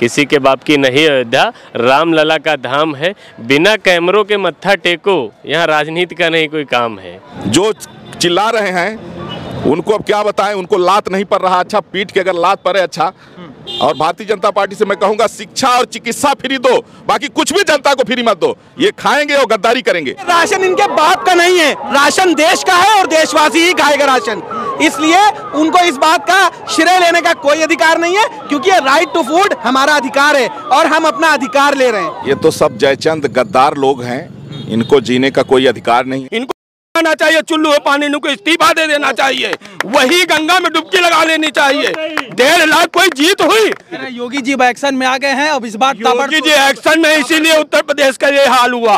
किसी के बाप की नहीं अयोध्या, रामलला का धाम है। बिना कैमरों के मत्था टेको, यहाँ राजनीति का नहीं कोई काम है। जो चिल्ला रहे हैं उनको अब क्या बताएं, उनको लात नहीं पड़ रहा। अच्छा, पीठ के अगर लात पड़े अच्छा। और भारतीय जनता पार्टी से मैं कहूंगा शिक्षा और चिकित्सा फ्री दो, बाकी कुछ भी जनता को फ्री मत दो। ये खाएंगे और गद्दारी करेंगे। राशन इनके बाप का नहीं है, राशन देश का है और देशवासी ही खाएगा राशन। इसलिए उनको इस बात का श्रेय लेने का कोई अधिकार नहीं है, क्योंकि ये राइट टू फूड हमारा अधिकार है और हम अपना अधिकार ले रहे हैं। ये तो सब जयचंद गद्दार लोग हैं, इनको जीने का कोई अधिकार नहीं। इनको ना चाहिए, चुल्लू है पानी, इनको इस्तीफा दे देना चाहिए, वही गंगा में डुबकी लगा लेनी चाहिए। 1.5 लाख कोई जीत हुई। योगी जी एक्शन में आ गए हैं। अब इस बार योगी जी एक्शन में, इसीलिए उत्तर प्रदेश का ये हाल हुआ।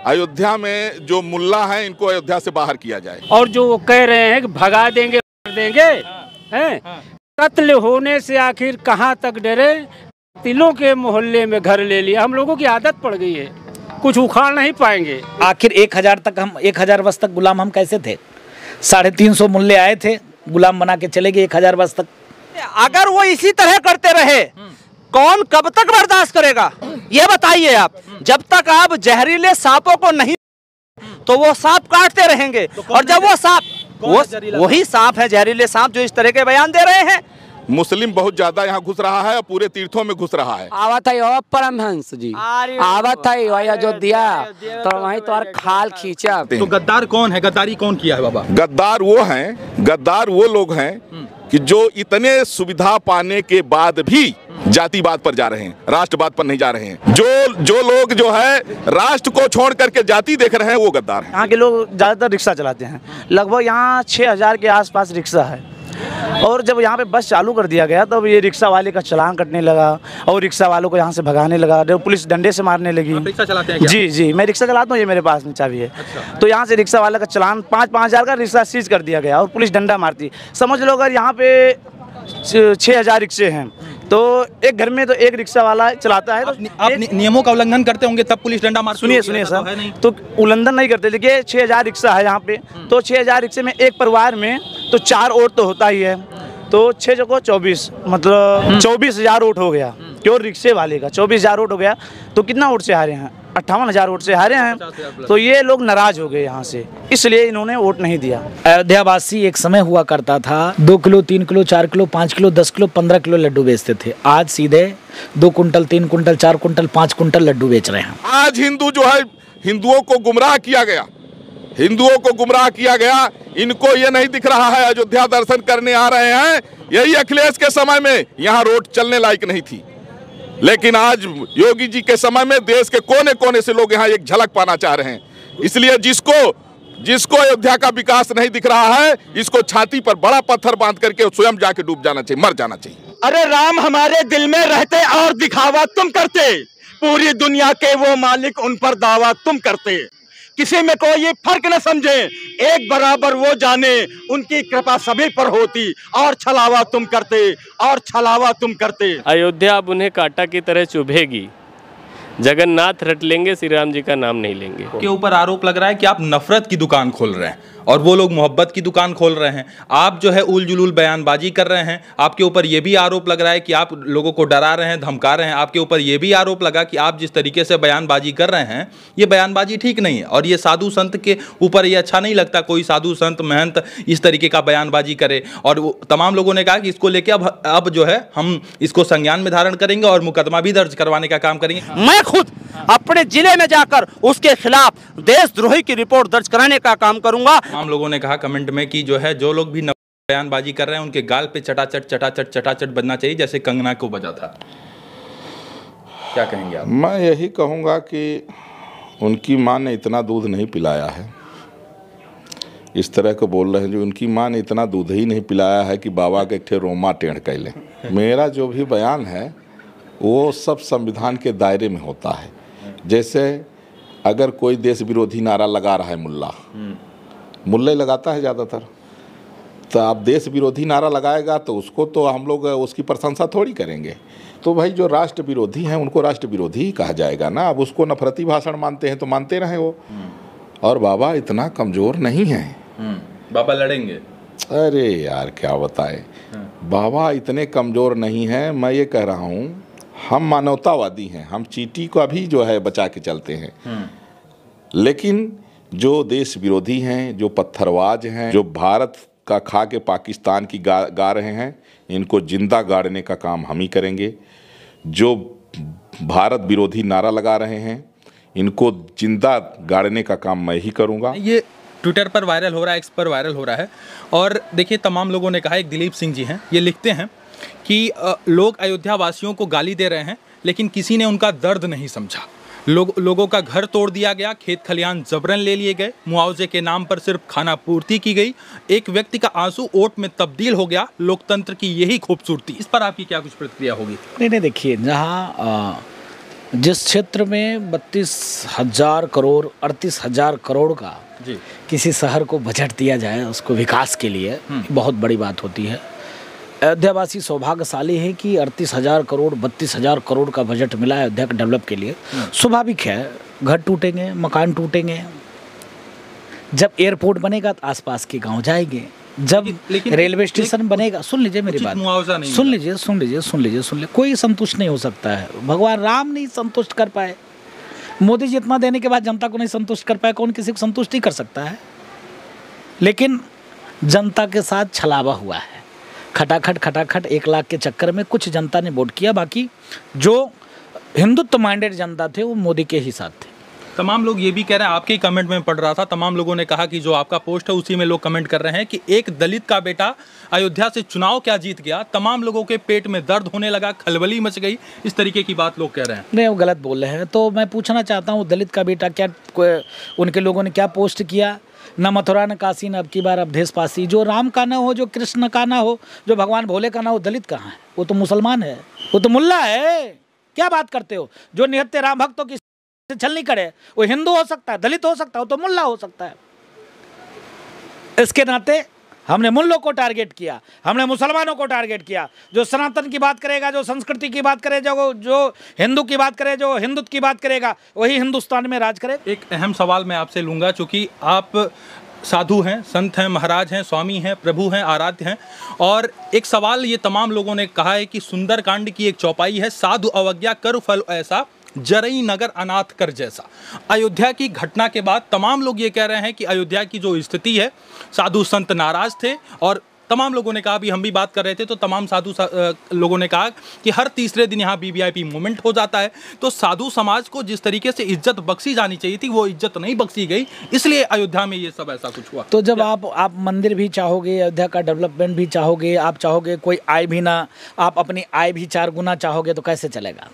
अयोध्या में जो मुल्ला है इनको अयोध्या से बाहर किया जाए। और जो वो कह रहे हैं कि भगा देंगे हैं, कत्ल होने से आखिर कहाँ तक डरे। तिलों के मोहल्ले में घर ले लिया, हम लोगों की आदत पड़ गई है, कुछ उखाड़ नहीं पाएंगे। आखिर 1000 तक हम 1000 वर्ष तक गुलाम हम कैसे थे? 350 मुल्ले आए थे, गुलाम बना के चले गए 1000 वर्ष तक। अगर वो इसी तरह करते रहे, कौन कब तक बर्दाश्त करेगा ये बताइए आप। जब तक आप जहरीले सांपों को नहीं तो वो सांप काटते रहेंगे। और जब वो सांप वही सांप है, जहरीले सांप, जो इस तरह के बयान दे रहे हैं। मुस्लिम बहुत ज्यादा यहाँ घुस रहा है और पूरे तीर्थों में घुस रहा है। आवत है परमहंस जी, आवत है वही अयोध्या, तो वहीं तो खाल खींचा। तो गद्दार कौन है? गद्दारी कौन किया है बाबा? गद्दार वो लोग हैं कि जो इतने सुविधा पाने के बाद भी जातिवाद पर जा रहे हैं, राष्ट्रवाद पर नहीं जा रहे हैं। जो लोग जो है राष्ट्र को छोड़ करके जाति देख रहे हैं, वो गद्दार हैं। यहाँ के लोग ज्यादातर रिक्शा चलाते हैं, लगभग यहाँ 6000 के आसपास रिक्शा है। और जब यहाँ पे बस चालू कर दिया गया तो ये रिक्शा वाले का चालान कटने लगा और रिक्शा वालों को यहाँ से भगाने लगा, पुलिस डंडे से मारने लगी। रिक्शा चलाते हैं क्या? जी, मैं रिक्शा चलाता हूँ, ये मेरे पास में चाबी है। अच्छा। तो यहाँ से रिक्शा वाला का चालान 5-5 हज़ार का रिक्शा सीज कर दिया गया और पुलिस डंडा मारती। समझ लो अगर यहाँ पे 6000 रिक्शे हैं तो एक घर में तो एक रिक्शा वाला चलाता है। तो आप नियमों का उल्लंघन करते होंगे तब पुलिस डंडा मार। सुनिए सर, तो उल्लंघन नहीं करते। देखिए 6000 रिक्शा है यहाँ पे, तो 6000 रिक्शे में एक परिवार में तो 4 वोट तो होता ही है, तो 6 जगह 24, मतलब 24,000 वोट हो गया। क्यों? रिक्शे वाले का 24,000 वोट हो गया, तो कितना वोट से हारे हैं? 58,000 वोट से हारे हैं। तो ये लोग नाराज हो गए यहाँ से, इसलिए इन्होंने वोट नहीं दिया। अयोध्यावासी एक समय हुआ करता था 2 kilo 3 kilo 4 kilo 5 kilo 10 kilo 15 kilo लड्डू बेचते थे। आज सीधे 2 कुंटल 3 कुंटल 4 कुंटल 5 कुंटल लड्डू बेच रहे हैं। आज हिंदू जो है, हिंदुओं को गुमराह किया गया, इनको ये नहीं दिख रहा है अयोध्या दर्शन करने आ रहे हैं। यही अखिलेश के समय में यहाँ रोड चलने लायक नहीं थी, लेकिन आज योगी जी के समय में देश के कोने कोने से लोग यहाँ एक झलक पाना चाह रहे हैं। इसलिए जिसको अयोध्या का विकास नहीं दिख रहा है, इसको छाती पर बड़ा पत्थर बांध करके स्वयं जाके डूब जाना चाहिए, मर जाना चाहिए। अरे राम हमारे दिल में रहते और दिखावा तुम करते, पूरी दुनिया के वो मालिक उन पर दावा तुम करते। किसी में कोई फर्क न समझे, एक बराबर वो जाने, उनकी कृपा सभी पर होती, और छलावा तुम करते। अयोध्या अब उन्हें कांटा की तरह चुभेगी। जगन्नाथ रट लेंगे, श्री राम जी का नाम नहीं लेंगे। के ऊपर आरोप लग रहा है कि आप नफरत की दुकान खोल रहे हैं और वो लोग मोहब्बत की दुकान खोल रहे हैं। आप जो है उल जुलूल बयानबाजी कर रहे हैं। आपके ऊपर ये भी आरोप लग रहा है कि आप लोगों को डरा रहे हैं, धमका रहे हैं। आपके ऊपर ये भी आरोप लगा कि आप जिस तरीके से बयानबाजी कर रहे हैं, ये बयानबाजी ठीक नहीं है और ये साधु संत के ऊपर ये अच्छा नहीं लगता। कोई साधु संत महंत इस तरीके का बयानबाजी करे। और वो तमाम लोगों ने कहा कि इसको लेके अब जो है हम इसको संज्ञान में धारण करेंगे और मुकदमा भी दर्ज करवाने का काम करेंगे। मैं खुद अपने जिले में जाकर उसके खिलाफ देशद्रोही की रिपोर्ट दर्ज कराने का काम करूंगा। तमाम लोगों ने कहा कमेंट में कि जो है जो लोग भी बयानबाजी कर रहे हैं उनके गाल पे चटाचट बजना चाहिए जैसे कंगना को बजा था। क्या कहेंगे आप? मैं यही कहूँगा कि उनकी माँ ने इतना दूध नहीं पिलाया है, इस तरह को बोल रहे हैं जो उनकी माँ ने इतना दूध ही नहीं पिलाया है कि बाबा के एक रोमा टेढ़ कर ले। मेरा जो भी बयान है वो सब संविधान के दायरे में होता है। जैसे अगर कोई देश विरोधी नारा लगा रहा है, मुल्ला लगाता है ज़्यादातर, तो आप देश विरोधी नारा लगाएगा तो उसको तो हम लोग उसकी प्रशंसा थोड़ी करेंगे। तो भाई जो राष्ट्र विरोधी हैं उनको राष्ट्र विरोधी ही कहा जाएगा ना। अब उसको नफरती भाषण मानते हैं तो मानते रहें वो। और बाबा इतना कमज़ोर नहीं है। बाबा लड़ेंगे। अरे यार क्या बताए, बाबा इतने कमज़ोर नहीं हैं। मैं ये कह रहा हूँ हम मानवतावादी हैं, हम चींटी को अभी जो है बचा के चलते हैं, लेकिन जो देश विरोधी हैं, जो पत्थरबाज हैं, जो भारत का खा के पाकिस्तान की गा रहे हैं, इनको जिंदा गाड़ने का काम हम ही करेंगे। जो भारत विरोधी नारा लगा रहे हैं, इनको जिंदा गाड़ने का काम मैं ही करूँगा। ये ट्विटर पर वायरल हो रहा है, एक्स पर वायरल हो रहा है। और देखिए तमाम लोगों ने कहा, एक दिलीप सिंह जी हैं, ये लिखते हैं कि लोग अयोध्या वासियों को गाली दे रहे हैं, लेकिन किसी ने उनका दर्द नहीं समझा। लोगों का घर तोड़ दिया गया, खेत खलियान जबरन ले लिए गए, मुआवजे के नाम पर सिर्फ खाना पूर्ति की गई, एक व्यक्ति का आंसू ओट में तब्दील हो गया। लोकतंत्र की यही खूबसूरती। इस पर आपकी क्या कुछ प्रतिक्रिया होगी? नहीं, देखिए, जहाँ जिस क्षेत्र में 32,000 करोड़ 38,000 करोड़ का जी किसी शहर को बजट दिया जाए उसको विकास के लिए, बहुत बड़ी बात होती है। अयोध्यावासी सौभाग्यशाली है कि 38,000 करोड़ 32,000 करोड़ का बजट मिला है अयोध्या के डेवलप के लिए। स्वाभाविक है, घर टूटेंगे, मकान टूटेंगे, जब एयरपोर्ट बनेगा तो आसपास के गांव जाएंगे, जब रेलवे स्टेशन बनेगा। सुन लीजिए मेरी बात, सुन लीजिए, कोई संतुष्ट नहीं हो सकता है। भगवान राम नहीं संतुष्ट कर पाए, मोदी जी इतना देने के बाद जनता को नहीं संतुष्ट कर पाए, कौन किसी को संतुष्ट नहीं कर सकता है। लेकिन जनता के साथ छलावा हुआ है, खटाखट 1 लाख के चक्कर में कुछ जनता ने वोट किया, बाकी जो हिंदुत्व माइंडेड जनता थे वो मोदी के ही साथ थे। तमाम लोग ये भी कह रहे हैं, आपके कमेंट में पढ़ रहा था, तमाम लोगों ने कहा कि जो आपका पोस्ट है उसी में लोग कमेंट कर रहे हैं कि एक दलित का बेटा अयोध्या से चुनाव क्या जीत गया। तमाम लोगों के पेट में दर्द होने लगा, खलबली मच गई, इस तरीके की बात लोग कह रहे हैं। नहीं, वो गलत बोल रहे हैं। तो मैं पूछना चाहता हूँ, दलित का बेटा क्या, उनके लोगों ने क्या पोस्ट किया? न मथुरा न काशी न अब की बार अवधेश पासी। जो राम का ना हो, जो कृष्ण का ना हो, जो भगवान भोले का ना हो, दलित कहाँ है? वो तो मुसलमान है, वो तो मुल्ला है। क्या बात करते हो? जो निहत्ते राम भक्तों की छल नहीं करे, वो हिंदू हो सकता है, दलित हो सकता है, वो तो मुल्ला हो सकता है। इसके नाते हमने मुल्लों को टारगेट किया, हमने मुसलमानों को टारगेट किया। जो सनातन की बात करेगा, जो संस्कृति की बात करे, जो हिंदू की बात करे, जो हिंदुत्व की बात करेगा, वही हिंदुस्तान में राज करे। एक अहम सवाल मैं आपसे लूँगा, चूँकि आप साधु हैं, संत हैं, महाराज हैं, स्वामी हैं, प्रभु हैं, आराध्य हैं, और एक सवाल ये तमाम लोगों ने कहा है कि सुंदरकांड की एक चौपाई है, साधु अवज्ञा कर फल ऐसा, जरई नगर अनाथ कर जैसा। अयोध्या की घटना के बाद तमाम लोग ये कह रहे हैं कि अयोध्या की जो स्थिति है, साधु संत नाराज थे, और तमाम लोगों ने कहा, भी हम भी बात कर रहे थे तो तमाम साधु लोगों ने कहा कि हर तीसरे दिन यहाँ वीवीआईपी मूवमेंट हो जाता है। तो साधु समाज को जिस तरीके से इज्जत बख्शी जानी चाहिए थी, वो इज्जत नहीं बख्शी गई, इसलिए अयोध्या में ये सब ऐसा कुछ हुआ। तो जब आप मंदिर भी चाहोगे, अयोध्या का डेवलपमेंट भी चाहोगे, आप चाहोगे कोई आय भी ना, आप अपनी आय भी 4 गुना चाहोगे, तो कैसे चलेगा?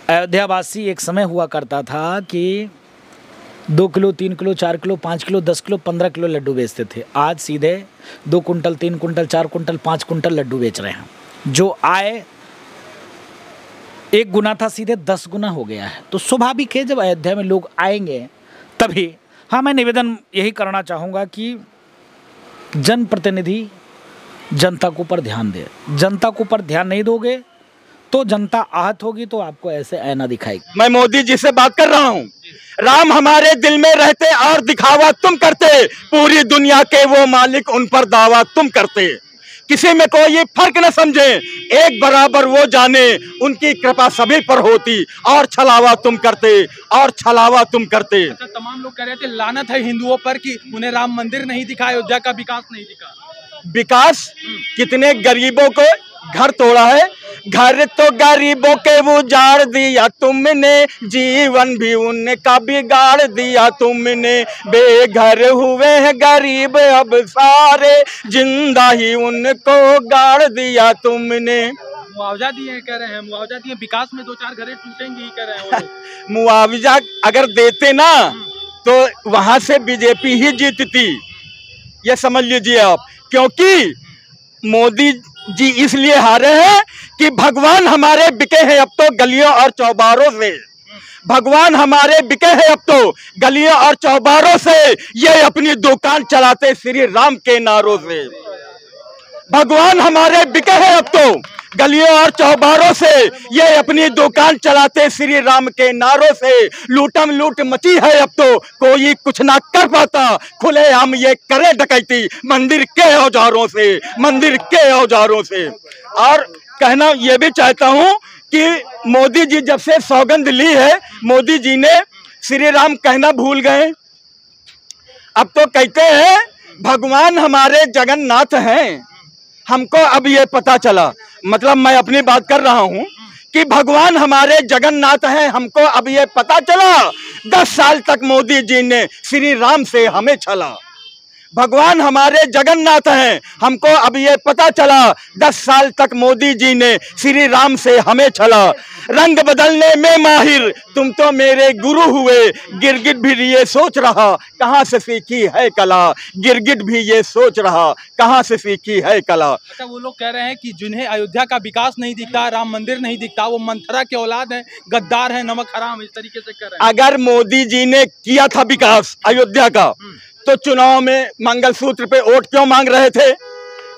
अयोध्यावासी एक समय हुआ करता था कि 2 kilo 3 kilo 4 kilo 5 kilo 10 kilo 15 kilo लड्डू बेचते थे। आज सीधे 2 कुंटल 3 कुंटल 4 कुंटल 5 कुंटल लड्डू बेच रहे हैं। जो आय 1 गुना था, सीधे 10 गुना हो गया है। तो स्वाभाविक है, जब अयोध्या में लोग आएंगे तभी। हाँ, मैं निवेदन यही करना चाहूँगा कि जनप्रतिनिधि जनता के ऊपर ध्यान दे। जनता के ऊपर ध्यान नहीं दोगे तो जनता आहत होगी, तो आपको ऐसे ऐना दिखाएगी। मैं मोदी जी से बात कर रहा हूँ। राम हमारे दिल में रहते और दिखावा तुम करते, पूरी दुनिया के वो मालिक उन पर दावा तुम करते। किसी में कोई फर्क न समझे, एक बराबर वो जाने, उनकी कृपा सभी पर होती, और छलावा तुम करते, और छलावा तुम करते। अच्छा, तमाम लोग कह रहे थे लानत है हिंदुओं पर कि उन्हें राम मंदिर नहीं दिखा, अयोध्या का विकास नहीं दिखा। विकास कितने गरीबों को घर तोड़ा है, घर तो गरीबों के उजाड़ दिया तुमने, जीवन भी उनका बिगाड़ दिया तुमने। बेघर हुए हैं गरीब अब सारे, जिंदा ही उनको गाड़ दिया तुमने। मुआवजा दिए कह रहे हैं, मुआवजा दिए, विकास में 2-4 घरें टूटेंगी कह रहे हैं। मुआवजा अगर देते ना तो वहां से बीजेपी ही जीतती, ये समझ लीजिए आप। क्योंकि मोदी जी इसलिए हारे हैं कि भगवान हमारे बिके हैं अब तो गलियों और चौबारों से। भगवान हमारे बिके हैं अब तो गलियों और चौबारों से, ये अपनी दुकान चलाते श्री राम के नारों से। भगवान हमारे बिके हैं अब तो गलियों और चौबारों से, ये अपनी दुकान चलाते श्री राम के नारों से। लूटम लूट मची है अब तो कोई कुछ ना कर पाता, खुलेआम ये करे डकैती मंदिर के औजारों से, मंदिर के औजारों से। और कहना ये भी चाहता हूँ कि मोदी जी जब से सौगंध ली है, मोदी जी ने श्री राम कहना भूल गए। अब तो कहते हैं भगवान हमारे जगन्नाथ हैं। हमको अब ये पता चला, मतलब मैं अपनी बात कर रहा हूं कि भगवान हमारे जगन्नाथ हैं। हमको अब ये पता चला 10 साल तक मोदी जी ने श्री राम से हमें छला। भगवान हमारे जगन्नाथ हैं, हमको अब ये पता चला 10 साल तक मोदी जी ने श्री राम से हमें छला। रंग बदलने में माहिर तुम तो मेरे गुरु हुए, गिरगिट भी ये सोच रहा कहाँ से सीखी है कला। गिरगिट भी ये सोच रहा कहाँ से सीखी है कला। अच्छा, वो लोग कह रहे हैं कि जिन्हें अयोध्या का विकास नहीं दिखता, राम मंदिर नहीं दिखता, वो मंथरा के औलाद हैं, गद्दार हैं, नमक हराम, इस तरीके से कह रहे हैं। अगर मोदी जी ने किया था विकास अयोध्या का तो चुनाव में मंगलसूत्र पे वोट क्यों मांग रहे थे?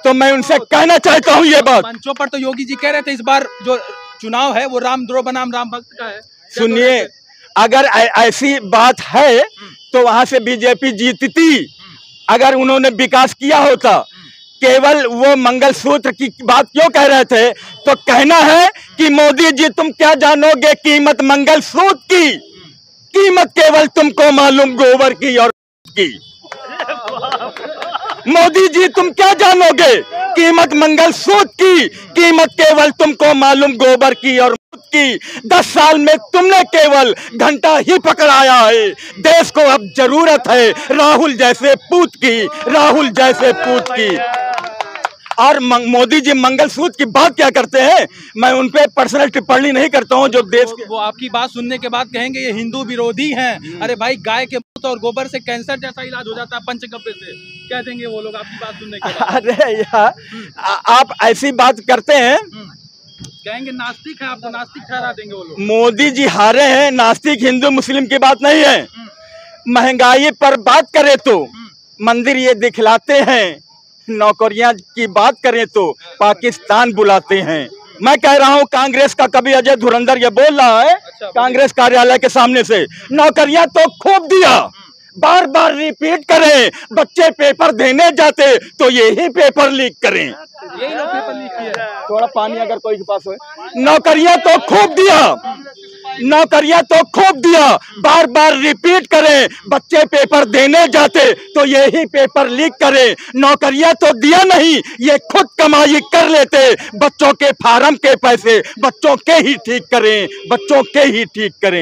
तो मैं उनसे कहना चाहता हूँ ये बात। मंचों पर तो योगी जी कह रहे थे इस बार जो चुनाव है वो रामद्रोह बनाम राम भक्त का है। सुनिए, अगर ऐसी बात है तो वहां से बीजेपी जीतती। अगर उन्होंने विकास किया होता, केवल वो मंगलसूत्र की बात क्यों कह रहे थे? तो कहना है कि मोदी जी तुम क्या जानोगे कीमत मंगलसूत्र की, कीमत केवल तुमको मालूम गोबर की और की। मोदी जी तुम क्या जानोगे कीमत मंगलसूत्र की, कीमत केवल तुमको मालूम गोबर की और की। 10 साल में तुमने केवल घंटा ही पकड़ाया है। देश को अब जरूरत है राहुल जैसे पूत की, राहुल जैसे पूत की। और मोदी जी मंगलसूत्र की बात क्या करते हैं? मैं उन पे पर्सनल टिप्पणी नहीं करता हूं। जो देश वो आपकी बात सुनने के बाद कहेंगे ये हिंदू विरोधी हैं। अरे भाई, गाय के मूत्र और गोबर से कैंसर जैसा इलाज हो जाता है पंचगव्य से, कह देंगे वो लोग आपकी बात सुनने के बाद। अरे यार, आप ऐसी बात करते हैं, कहेंगे नास्तिक है, आपको नास्तिक ठहरा देंगे वो लोग। मोदी जी हारे हैं, नास्तिक हिंदू मुस्लिम की बात नहीं है। महंगाई पर बात करें तो मंदिर ये दिखलाते हैं, नौकरियां की बात करें तो पाकिस्तान बुलाते हैं। मैं कह रहा हूं कांग्रेस का कभी अजय धुरंधर ये बोल रहा है कांग्रेस कार्यालय के सामने से, नौकरियां तो खूब दिया, बार बार रिपीट करें। बच्चे पेपर देने जाते तो यही पेपर लीक करें। यही लोग पेपर लीक किए। थोड़ा पानी अगर कोई के पास हो। नौकरियां तो खूब दिया, नौकरियां तो खूब दिया, बार बार रिपीट करें। बच्चे पेपर देने जाते तो यही पेपर लीक करें। नौकरियां तो दिया नहीं, ये खुद कमाई कर लेते। बच्चों के फार्म के पैसे बच्चों के ही ठीक करें, बच्चों के ही ठीक करें।